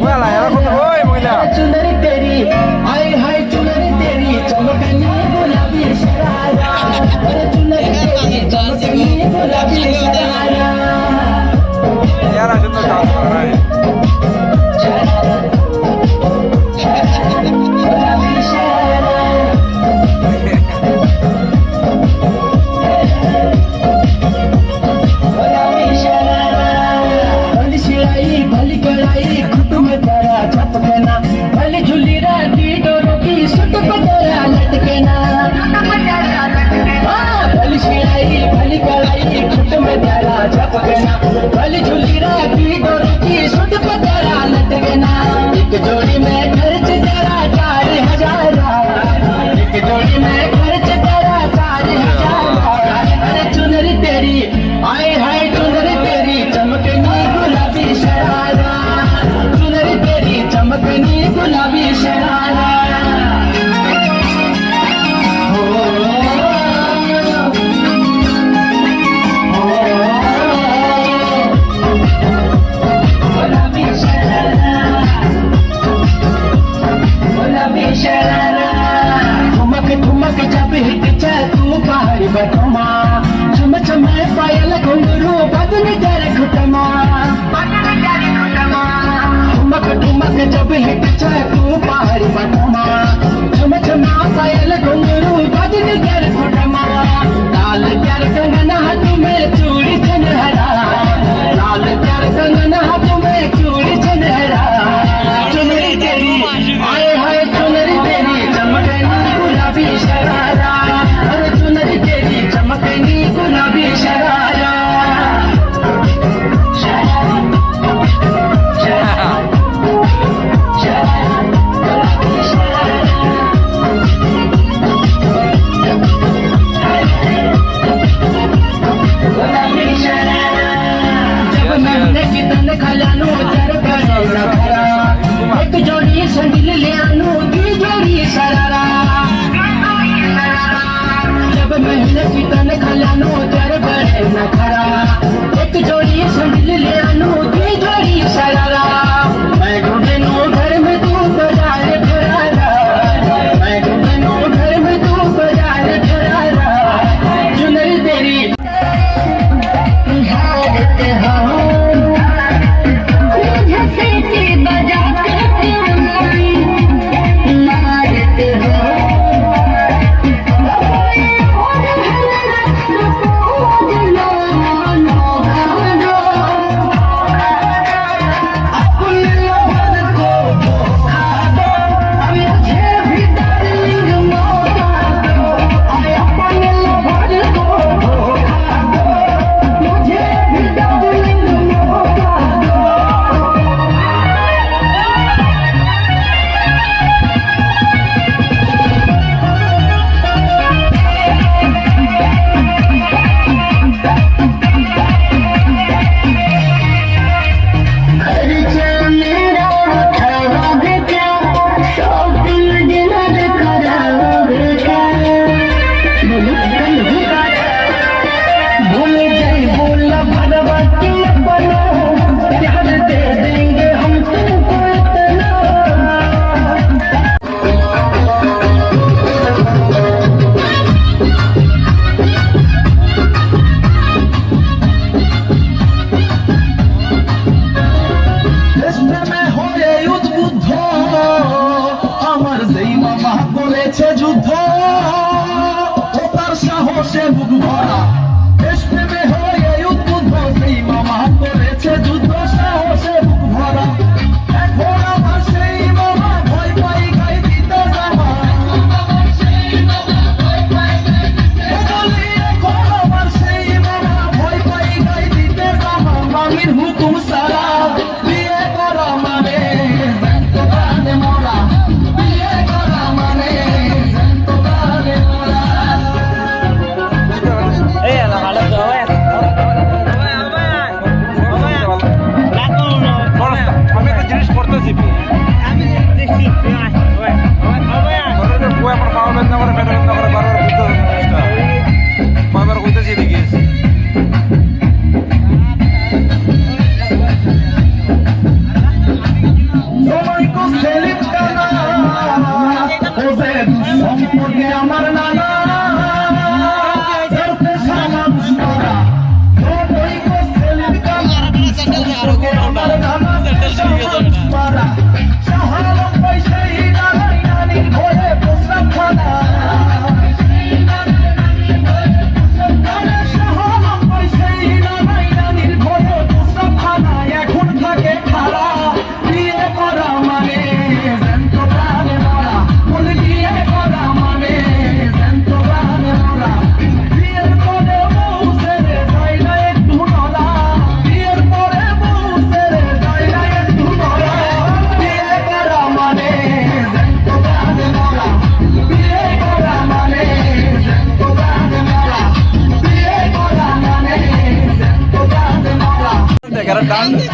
মহিলা এরকম ওই মহিলা चुनरी तेरी हाय हाय चुनरी तेरी चमकनी गुलाबी शरारा चुनरी तेरी चमकनी गुलाबी शरारा यार सुंदर डांस कर रहा है गुलाबी शरारा गुलाबी शरारा भली सिलाई भली कढ़ाई कुटुम तेरा चपकना भली झुली राती डोरों की सुट को तेरा लटकना भली सिलाई भली कढ़ाई कुटुम तेरा चपकना भली झुली राती डोरों की सुट को तेरा लटकना एक जोड़ी में खर्च तेरा 4,000 एक जोड़ी में खर्च तेरा 4,000 अरे चुनरी तेरी आए हाय चुनरी तेरी चमकनी गुलाबी शरारा चुनरी तेरी चमकनी गुलाबी शरारा गुलाबी शरारा गुलाबी शरारा ठुमक ठुमक जब हिट तू पहाड़ी बठमा चुम चम पायल घुंघरू बदन कर खुटमा ठुमक ठुमक जब हिट तू पहाड़ी बठमा चुम चम पायल घुंघरू बदन कर खुटमा लाल कर कंगना तुम्हें चूड़ी चनहरा लाल कर कंगना तुम्हें चूड़ी चनहरा चुनरी तेरी आए हाय चुनरी तेरी चमकनी गुलाबी शरारा अरे चुनरी तेरी चमकनी गुलाबी शरारा जब मैंने कितने खलानो चर करे रखा एक जोड़ी संगिल ले आनो दी जोड़ी शरारा जब मैंने कितने खलानो चर करे रखा एक जोड़ी संगिल ले आनो दी जोड़ी शरारा मैं घुटनो घर में तू बाजार फरारा मैं घुटनो घर में तू बाजार फरारा चुनरी तेरी हालत हो ডান্স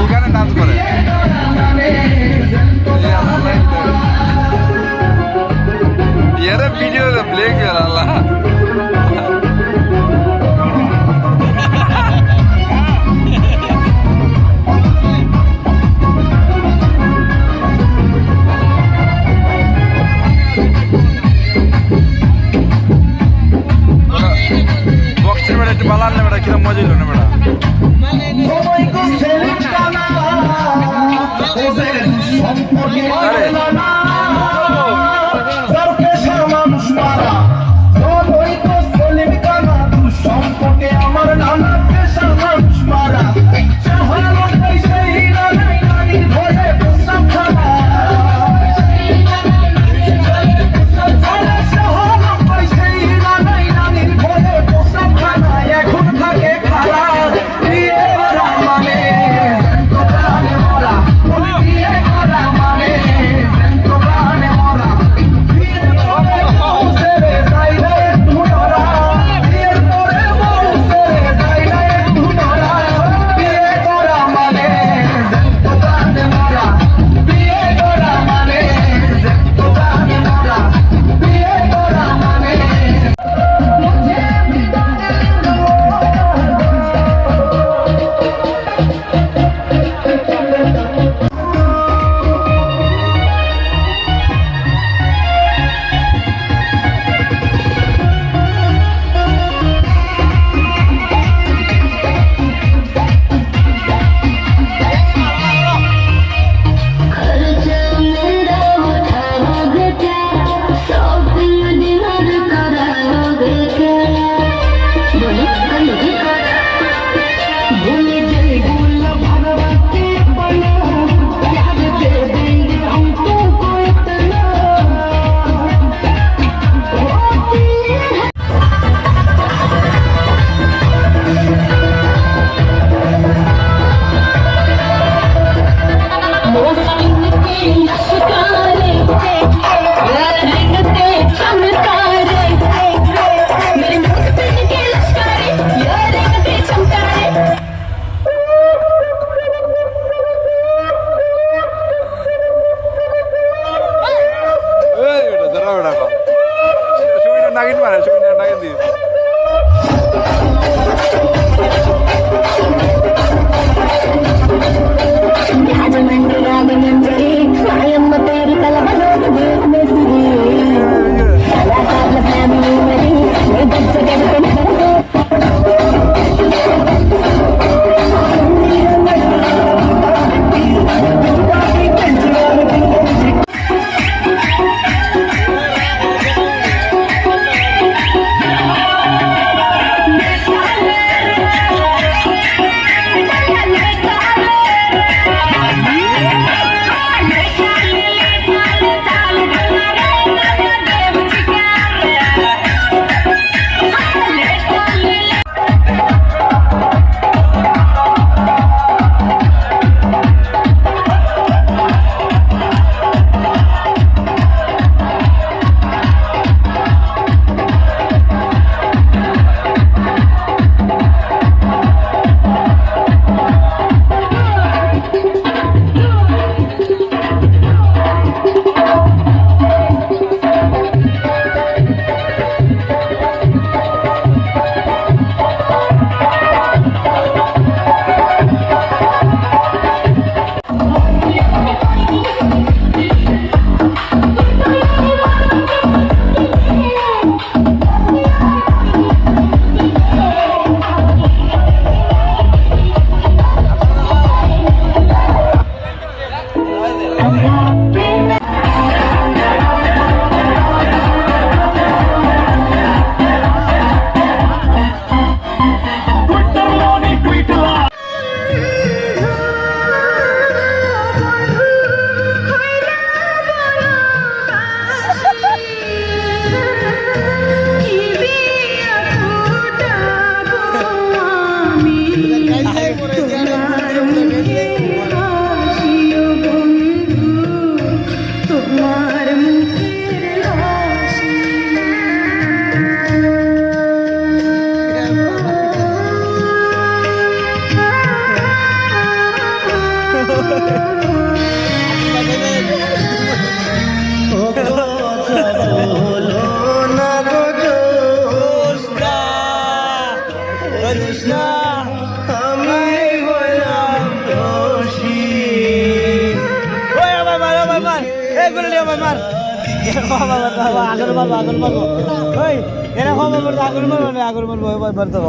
এখানে ডান্স করে ভিডিও ব্লেক আল্লাহ বক্সের বেড়া একটু বালার না বেড়া কিরম মজা হইল না বেড়া নাগিন মারে নাগিন দিয়ে আগর মারবো ওই এরকম আবার আগর মারবো না আগর মারবো এবার তো